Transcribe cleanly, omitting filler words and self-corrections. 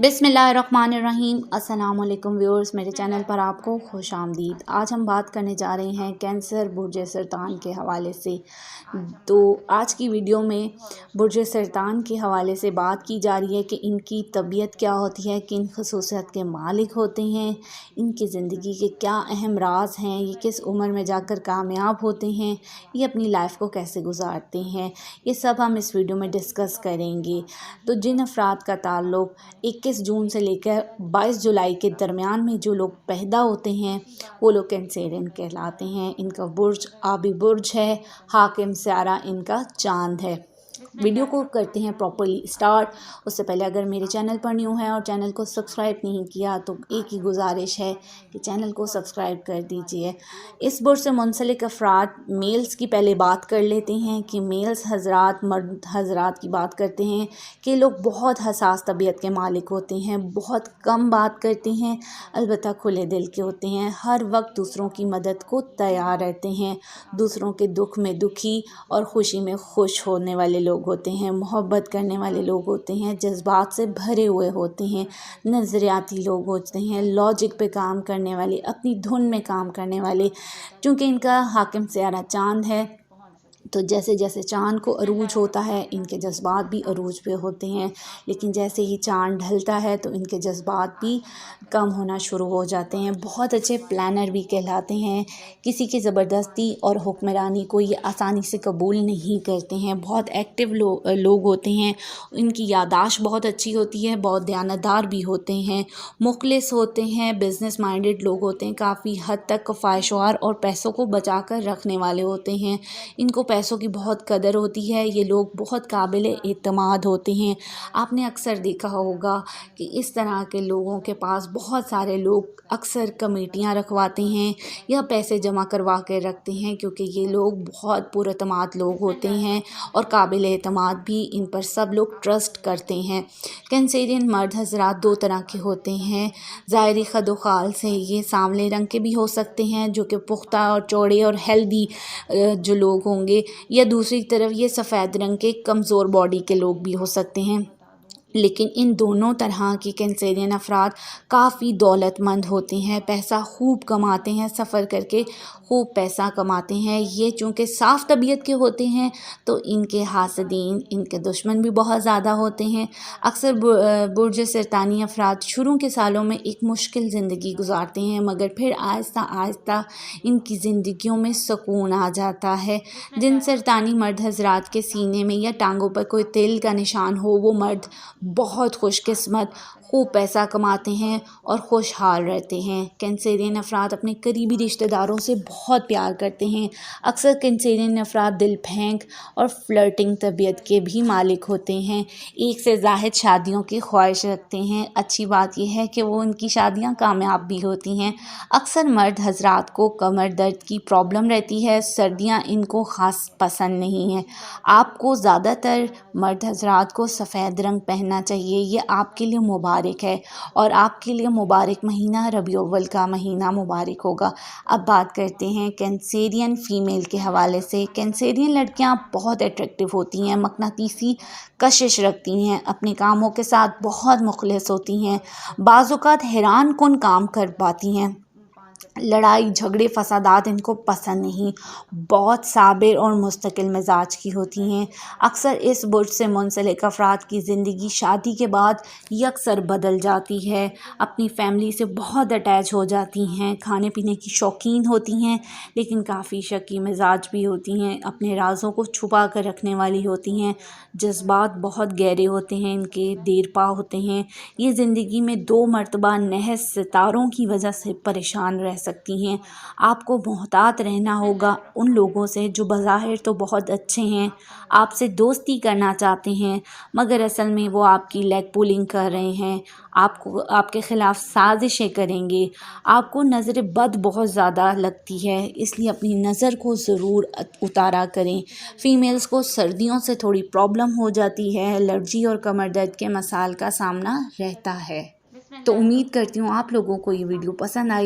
बिस्मिल्लाहिर्रहमानिर्रहीम। अस्सलाम वालेकुम व्यूअर्स, मेरे चैनल पर आपको खुश आमदीद। आज हम बात करने जा रहे हैं कैंसर बुर्ज सरतान के हवाले से। तो आज की वीडियो में बुर्ज सरतान के हवाले से बात की जा रही है कि इनकी तबीयत क्या होती है, किन खसूसियत के मालिक होते हैं, इनकी ज़िंदगी के क्या अहम राज हैं, ये किस उम्र में जाकर कामयाब होते हैं, ये अपनी लाइफ को कैसे गुजारते हैं, ये सब हम इस वीडियो में डिस्कस करेंगे। तो जिन अफराद का ताल्लुक़ 21 जून से लेकर 22 जुलाई के दरमियान में जो लोग पैदा होते हैं वो लोग कैंसेरियन कहलाते हैं। इनका बुर्ज आबी बुर्ज है, हाकिम स्यारा इनका चांद है। वीडियो को करते हैं प्रॉपर्ली स्टार्ट। उससे पहले अगर मेरे चैनल पर न्यू है और चैनल को सब्सक्राइब नहीं किया तो एक ही गुजारिश है कि चैनल को सब्सक्राइब कर दीजिए। इस बुर्ज से मुंसलिक अफराद मेल्स की पहले बात कर लेते हैं कि मेल्स हजरात, मर्द हजरात की बात करते हैं कि लोग बहुत हसास तबीयत के मालिक होते हैं, बहुत कम बात करते हैं, अलबत्ता खुले दिल के होते हैं, हर वक्त दूसरों की मदद को तैयार रहते हैं, दूसरों के दुख में दुखी और खुशी में खुश होने वाले लोग होते हैं, मोहब्बत करने वाले लोग होते हैं, जज्बात से भरे हुए होते हैं, नज़रियाती लोग होते हैं, लॉजिक पे काम करने वाले, अपनी धुन में काम करने वाले। क्योंकि इनका हाकिम स्यारा चांद है तो जैसे जैसे चाँद को अरूज होता है इनके जज्बात भी अरूज पे होते हैं, लेकिन जैसे ही चाँद ढलता है तो इनके जज्बात भी कम होना शुरू हो जाते हैं। बहुत अच्छे प्लानर भी कहलाते हैं, किसी की ज़बरदस्ती और हुक्मरानी को ये आसानी से कबूल नहीं करते हैं, बहुत एक्टिव लोग होते हैं, इनकी यादाश्त बहुत अच्छी होती है, बहुत दयानतदार भी होते हैं, मुखलिस होते हैं, बिज़नेस माइंडेड लोग होते हैं, काफ़ी हद तक ख्वाहिशवार और पैसों को बचा कर रखने वाले होते हैं। इनको पैसों की बहुत कदर होती है, ये लोग बहुत काबिल एतमाद होते हैं। आपने अक्सर देखा होगा कि इस तरह के लोगों के पास बहुत सारे लोग अक्सर कमेटियां रखवाते हैं या पैसे जमा करवा के रखते हैं, क्योंकि ये लोग बहुत पुरअतमाद लोग होते हैं और काबिल एतमाद भी, इन पर सब लोग ट्रस्ट करते हैं। कैंसेरियन मर्द हजरात दो तरह के होते हैं। ज़ाहिरी खदोखाल से ये सांवले रंग के भी हो सकते हैं जो कि पुख्ता और चौड़े और हेल्दी जो लोग होंगे, या दूसरी तरफ ये सफ़ेद रंग के कमज़ोर बॉडी के लोग भी हो सकते हैं। लेकिन इन दोनों तरह के कैंसेरियन अफराद काफ़ी दौलतमंद होते हैं, पैसा खूब कमाते हैं, सफ़र करके खूब पैसा कमाते हैं। ये चूँकि साफ़ तबीयत के होते हैं तो इनके हासदीन, इनके दुश्मन भी बहुत ज़्यादा होते हैं। अक्सर बुर्ज सरतानी अफराद शुरू के सालों में एक मुश्किल ज़िंदगी गुजारते हैं, मगर फिर आहिस्ता आहिस्ता इनकी ज़िंदगियों में सुकून आ जाता है। जिन सरतानी मर्द हजरात के सीने में या टांगों पर कोई तिल का निशान हो, वो मर्द बहुत खुशकिस्मत, खूब पैसा कमाते हैं और खुशहाल रहते हैं। कैंसेरियन अफराद अपने करीबी रिश्तेदारों से बहुत प्यार करते हैं। अक्सर कैंसेरियन अफराद दिल फेंक और फ्लर्टिंग तबीयत के भी मालिक होते हैं, एक से ज़ायद शादियों की ख्वाहिश रखते हैं। अच्छी बात यह है कि वो उनकी शादियां कामयाब भी होती हैं। अक्सर मर्द हजरात को कमर दर्द की प्रॉब्लम रहती है, सर्दियाँ इनको ख़ास पसंद नहीं है। आपको ज़्यादातर मर्द हजरात को सफ़ेद रंग पहनना चाहिए, ये आपके लिए मुबारक है और आपके लिए मुबारक महीना रबी अव्वल का महीना मुबारक होगा। अब बात करते हैं कैंसेरियन फ़ीमेल के हवाले से। कैंसेरियन लड़कियां बहुत अट्रैक्टिव होती हैं, मकनातीसी कशिश रखती हैं, अपने कामों के साथ बहुत मुखलिस होती हैं, बाज़-औक़ात हैरान कुन काम कर पाती हैं। लड़ाई झगड़े फसादात इनको पसंद नहीं, बहुत साबिर और मुस्तकिल मिजाज की होती हैं। अक्सर इस बुर्ज से मुंसलिक अफराद की ज़िंदगी शादी के बाद यकसर बदल जाती है, अपनी फैमिली से बहुत अटैच हो जाती हैं, खाने पीने की शौकीन होती हैं, लेकिन काफ़ी शकी मिजाज भी होती हैं, अपने राज़ों को छुपा कर रखने वाली होती हैं, जज्बात बहुत गहरे होते हैं, इनके देरपा होते हैं। ये ज़िंदगी में 2 मरतबा नहस सितारों की वजह से परेशान रह सकती हैं। आपको मोहतात रहना होगा उन लोगों से जो बज़ाहिर तो बहुत अच्छे हैं, आपसे दोस्ती करना चाहते हैं, मगर असल में वो आपकी लेग पुलिंग कर रहे हैं, आपके ख़िलाफ़ साजिशें करेंगे। आपको नज़र बद बहुत ज़्यादा लगती है, इसलिए अपनी नज़र को ज़रूर उतारा करें। फ़ीमेल्स को सर्दियों से थोड़ी प्रॉब्लम हो जाती है, एलर्जी और कमर दर्द के मसाइल का सामना रहता है। तो उम्मीद करती हूँ आप लोगों को ये वीडियो पसंद आई।